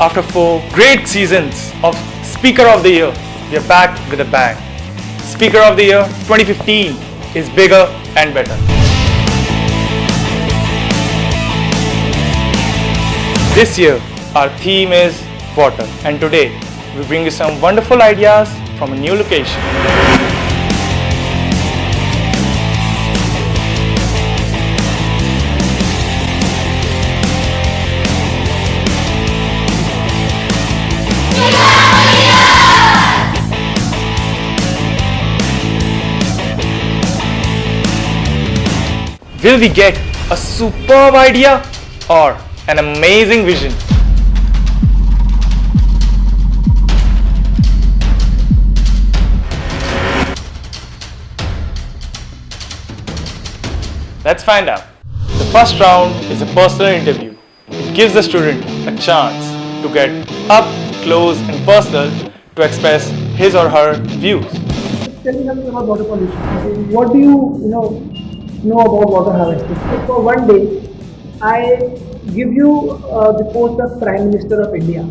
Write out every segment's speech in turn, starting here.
After 4 great seasons of Speaker of the Year, we are back with a bang. Speaker of the Year 2015 is bigger and better. This year, our theme is water, and today we bring you some wonderful ideas from a new location. Will we get a superb idea or an amazing vision? Let's find out. The first round is a personal interview. It gives the student a chance to get up close and personal to express his or her views. Tell me something about water pollution. What do you know about water harvesting? So for one day, I give you the post of Prime Minister of India.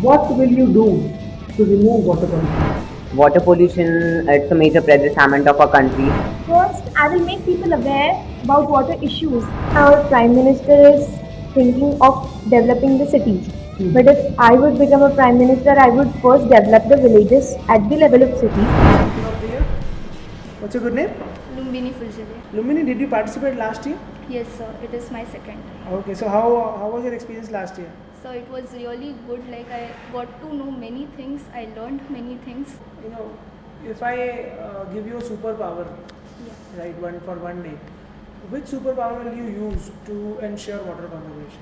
What will you do to remove water pollution? Water pollution, it's a major predicament of our country. First, I will make people aware about water issues. Our Prime Minister is thinking of developing the cities. But if I would become a Prime Minister, I would first develop the villages at the level of city. What's your good name? Lumbini Fulzile. Lumini, did you participate last year? Yes, sir. It is my second. Okay, so how was your experience last year? So it was really good. Like I got to know many things. I learned many things. If I give you a superpower, right, for one day, which superpower will you use to ensure water conservation?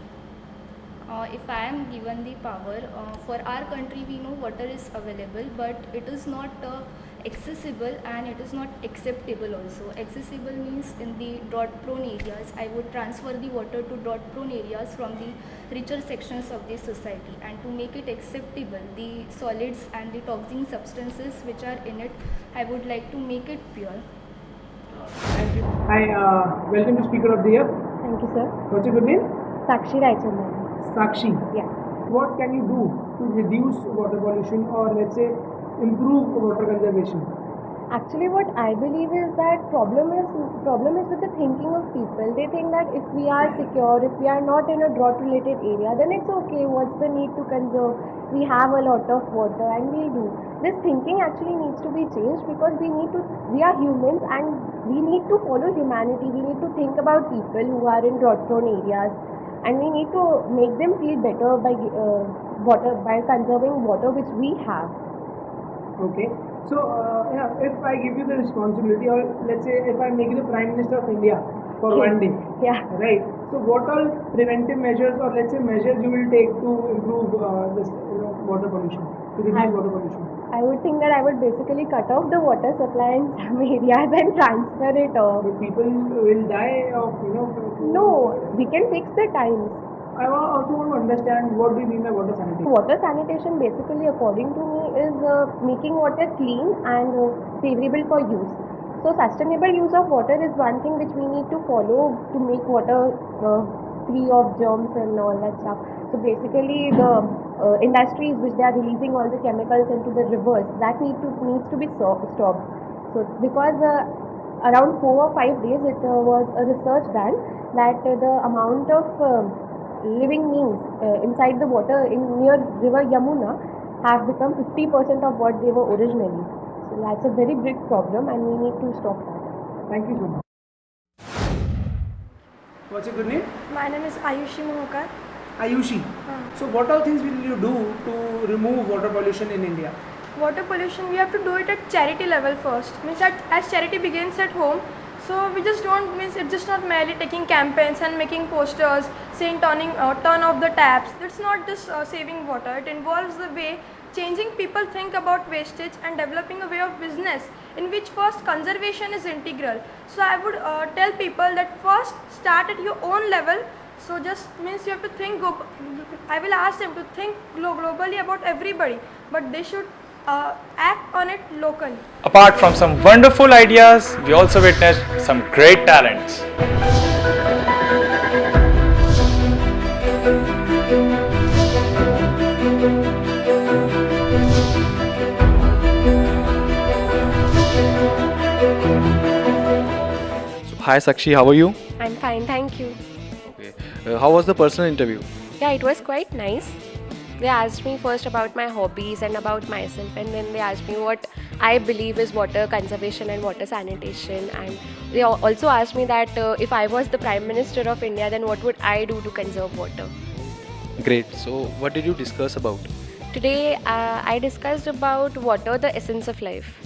If I am given the power, for our country we know water is available, but it is not accessible and it is not acceptable also. Accessible means in the drought prone areas, I would transfer the water to drought prone areas from the richer sections of the society, and to make it acceptable, the solids and the toxic substances which are in it, I would like to make it pure. Thank you. Hi, welcome to Speaker of the Year. Thank you, sir. What's your good name? Sakshi Raichandani. Sakshi. Yeah. What can you do to reduce water pollution or let's say improve water conservation? Actually, what I believe is that problem is with the thinking of people. They think that if we are secure, if we are not in a drought-related area, then it's okay. What's the need to conserve? We have a lot of water, and we'll do. This thinking actually needs to be changed because we are humans, and we need to follow humanity. We need to think about people who are in drought-prone areas, and we need to make them feel better by conserving water which we have. Okay. So, if I give you the responsibility, or let's say if I make you the Prime Minister of India for one day, Yeah. right? So, what all preventive measures, or let's say measures you will take to improve this water pollution, to reduce water pollution? I would think that I would basically cut off the water supply in some areas and transfer it off. But people will die of No, we can fix the times. I also want to understand what do you mean by water sanitation? Water sanitation basically, according to me, is making water clean and favorable for use. So sustainable use of water is one thing which we need to follow to make water free of germs and all that stuff. So basically the industries which they are releasing all the chemicals into the rivers, that needs to be stopped. So because around 4 or 5 days it was a research done that the amount of living beings inside the water near river Yamuna have become 50% of what they were originally. So that's a very big problem and we need to stop that. Thank you so much. What's your good name? My name is Ayushi Mohakar. Ayushi. So what all things will you do to remove water pollution in India? Water pollution, we have to do it at charity level first. Means that as charity begins at home, so we just don't, it's just not merely taking campaigns and making posters saying turn off the taps. That's not just saving water. It involves the way changing people think about wastage and developing a way of business in which first conservation is integral. So I would tell people that first start at your own level. So just means you have to think, I will ask them to think globally about everybody, but they should act on it locally. Apart from some wonderful ideas, we also witnessed some great talents. Hi Sakshi, how are you? I'm fine, thank you. Okay. How was the personal interview? Yeah, it was quite nice. They asked me first about my hobbies and about myself, and then they asked me what I believe is water conservation and water sanitation. And they also asked me that if I was the Prime Minister of India, then what would I do to conserve water? Great. So, what did you discuss about? Today, I discussed about water, the essence of life.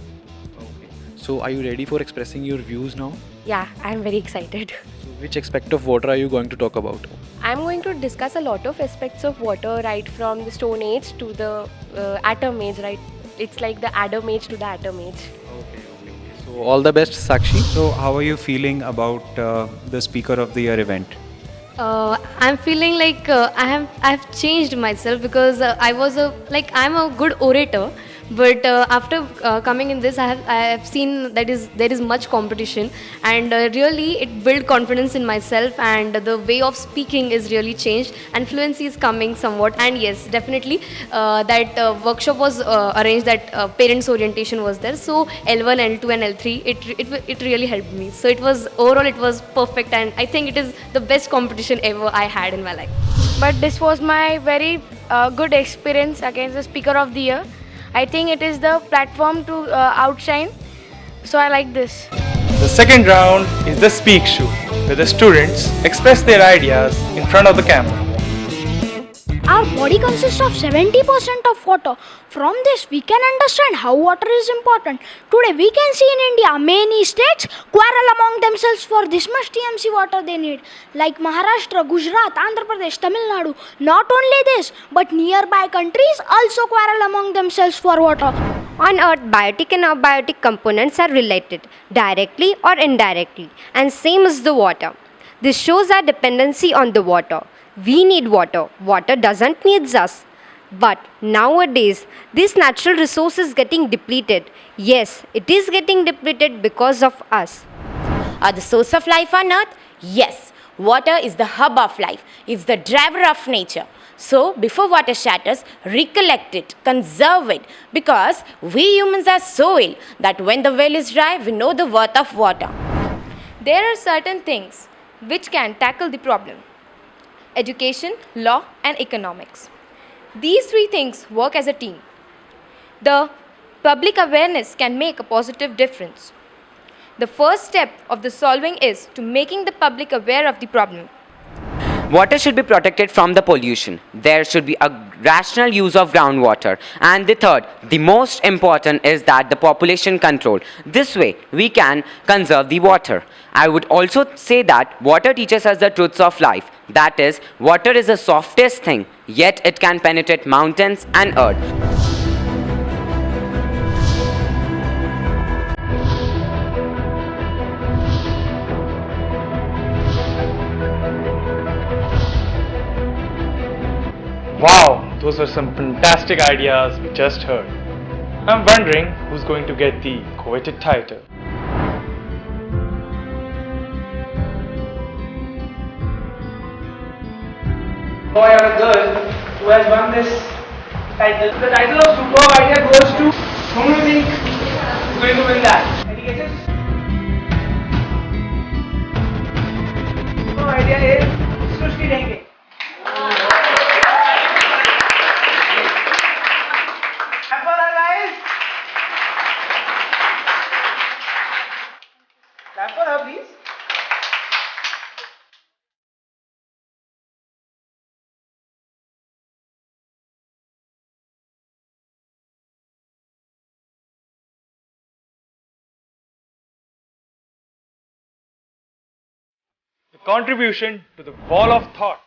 Okay. So, are you ready for expressing your views now? Yeah, I'm very excited. So, which aspect of water are you going to talk about? I'm going to discuss a lot of aspects of water, right from the Stone Age to the Atom Age, right? It's like the Adam Age to the Atom Age. Okay. So, all the best, Sakshi. So, how are you feeling about the Speaker of the Year event? I'm feeling like I've changed myself because I'm a good orator, but after coming in this I have seen that there is much competition, and really it built confidence in myself, and the way of speaking is really changed and fluency is coming somewhat. And yes, definitely that workshop was arranged, that parents orientation was there, so L1, L2 and L3 it really helped me. So it was overall it was perfect, and I think it is the best competition ever I had in my life. But this was my very good experience against the Speaker of the Year. I think it is the platform to outshine. So I like this. The second round is the Speak Show, where the students express their ideas in front of the camera. Our body consists of 70% of water. From this, we can understand how water is important. Today, we can see in India, many states quarrel among themselves for this much TMC water they need. Like Maharashtra, Gujarat, Andhra Pradesh, Tamil Nadu. Not only this, but nearby countries also quarrel among themselves for water. On Earth, biotic and abiotic components are related, directly or indirectly, and same is the water. This shows our dependency on the water. We need water. Water doesn't need us. But nowadays, this natural resource is getting depleted. Yes, it is getting depleted because of us. Are the source of life on earth? Yes. Water is the hub of life. It's the driver of nature. So, before water shatters, recollect it, conserve it, because we humans are so ill that when the well is dry, we know the worth of water. There are certain things which can tackle the problem: education, law, and economics. These three things work as a team. The public awareness can make a positive difference. The first step of the solving is to making the public aware of the problem. Water should be protected from the pollution. There should be a rational use of groundwater. And the third, the most important, is that the population control. This way, we can conserve the water. I would also say that water teaches us the truths of life. That is, water is the softest thing, yet it can penetrate mountains and earth. Wow, those were some fantastic ideas we just heard. I'm wondering who's going to get the coveted title. Boy or a girl who has won this title. The title of Superb Idea goes to whom you think is going to win that? Any guesses? Superb Idea is Srushti Denge. Clap for her, guys. Clap for her, please. The contribution to the wall of thought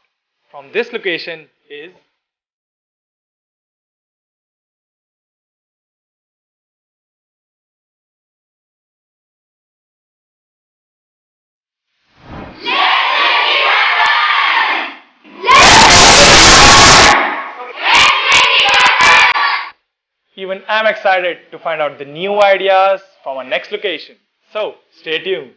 from this location is even I'm excited to find out the new ideas from our next location. So, stay tuned.